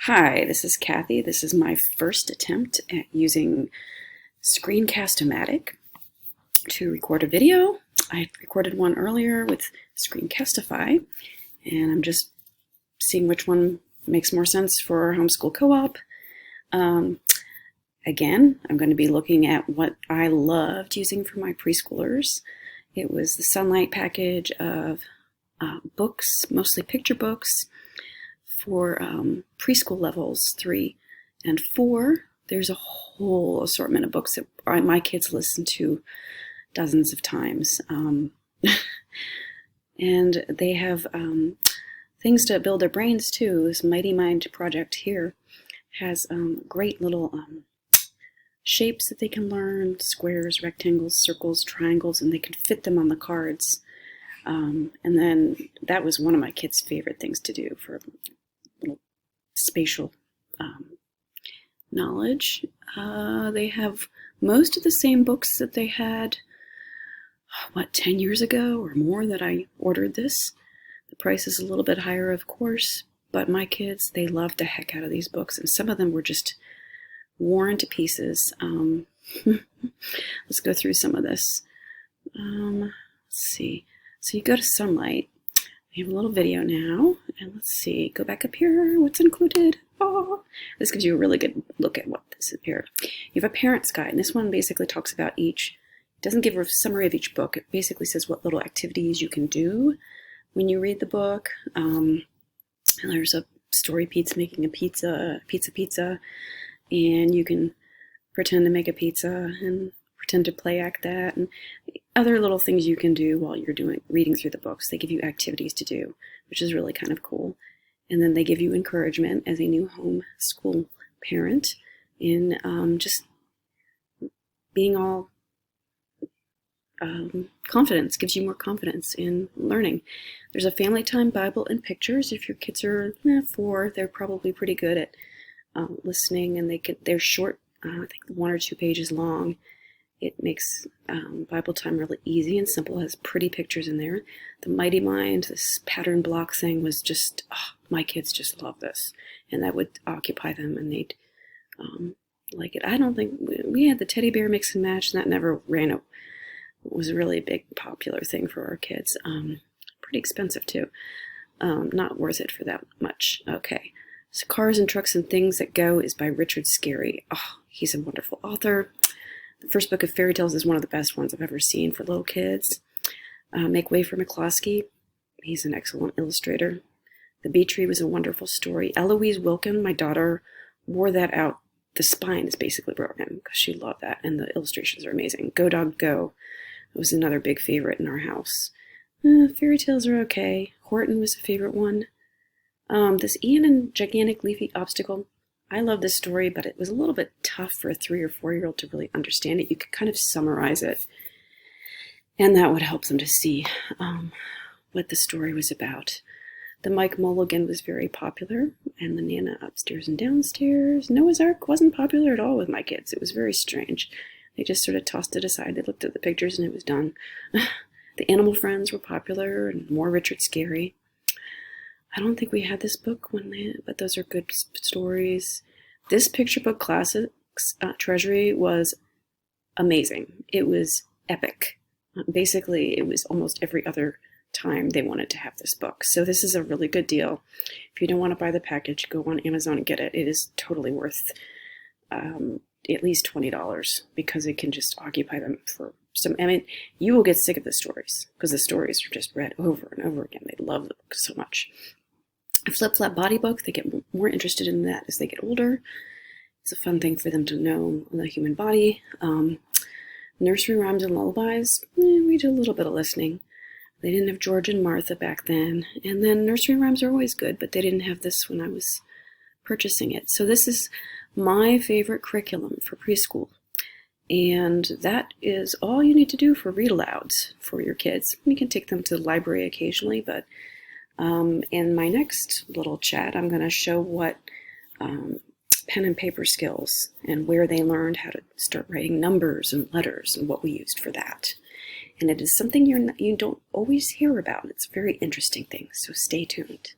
Hi, this is Kathy. This is my first attempt at using Screencast-O-Matic to record a video. I recorded one earlier with Screencast-O-Fi, and I'm just seeing which one makes more sense for our homeschool co-op. Again, I'm going to be looking at what I loved using for my preschoolers. It was the Sonlight package of books, mostly picture books, for preschool levels 3 and 4. There's a whole assortment of books that my kids listen to dozens of times. And they have things to build their brains too. This Mighty Mind project here has great little shapes that they can learn: squares, rectangles, circles, triangles, and they can fit them on the cards. And then that was one of my kids' favorite things to do for little spatial knowledge. They have most of the same books that they had, 10 years ago or more that I ordered this. The price is a little bit higher, of course, but my kids, they loved the heck out of these books, and some of them were just worn to pieces. Let's go through some of this. Let's see. So you go to Sonlight. We have a little video now, and let's see. Go back up here. What's included? Oh, this gives you a really good look at what this is here. You have a parent's guide, and this one basically talks about each. It doesn't give a summary of each book. It basically says what little activities you can do when you read the book. And there's a story pizza making a pizza, and you can pretend to make a pizza and pretend to play act that, and other little things you can do while you're reading through the books. They give you activities to do, which is really kind of cool. And then they give you encouragement as a new homeschool parent in just being all confidence, gives you more confidence in learning. There's a family time Bible and pictures. If your kids are 4, they're probably pretty good at listening, and they're short, I think 1 or 2 pages long. It makes Bible time really easy and simple. It has pretty pictures in there. The Mighty Mind, this pattern block thing, was just, my kids just love this. And that would occupy them, and they'd like it. I don't think, we had the teddy bear mix and match, and that never it was a really big popular thing for our kids. Pretty expensive too. Not worth it for that much. Okay. So Cars and Trucks and Things That Go is by Richard Scarry. He's a wonderful author. The first book of fairy tales is one of the best ones I've ever seen for little kids. Make Way for McCloskey. He's an excellent illustrator. The Bee Tree was a wonderful story. Eloise Wilkin, my daughter, wore that out. The spine is basically broken because she loved that, and the illustrations are amazing. Go Dog Go. It was another big favorite in our house. Fairy tales are okay. Horton was a favorite one. This Ian and Gigantic Leafy Obstacle. I love this story, but it was a little bit tough for a 3 or 4-year-old to really understand it. You could kind of summarize it, and that would help them to see what the story was about. The Mike Mulligan was very popular, and the Nana Upstairs and Downstairs. Noah's Ark wasn't popular at all with my kids. It was very strange. They just sort of tossed it aside. They looked at the pictures, and it was done. The Animal Friends were popular, and more Richard Scarry. I don't think we had this book but those are good stories. This picture book classics treasury was amazing. It was epic. Basically, it was almost every other time they wanted to have this book. So this is a really good deal. If you don't want to buy the package, go on Amazon and get it. It is totally worth at least $20 because it can just occupy them for some. I mean, you will get sick of the stories because the stories are just read over and over again. They love the book so much. A Flip-Flap Body Book, they get more interested in that as they get older. It's a fun thing for them to know the human body. Nursery Rhymes and Lullabies, we do a little bit of listening. They didn't have George and Martha back then. And then nursery rhymes are always good, but they didn't have this when I was purchasing it. So this is my favorite curriculum for preschool. And that is all you need to do for read alouds for your kids. You can take them to the library occasionally, but in my next little chat, I'm going to show what pen and paper skills and where they learned how to start writing numbers and letters and what we used for that. And it is something you don't always hear about. It's a very interesting thing, so stay tuned.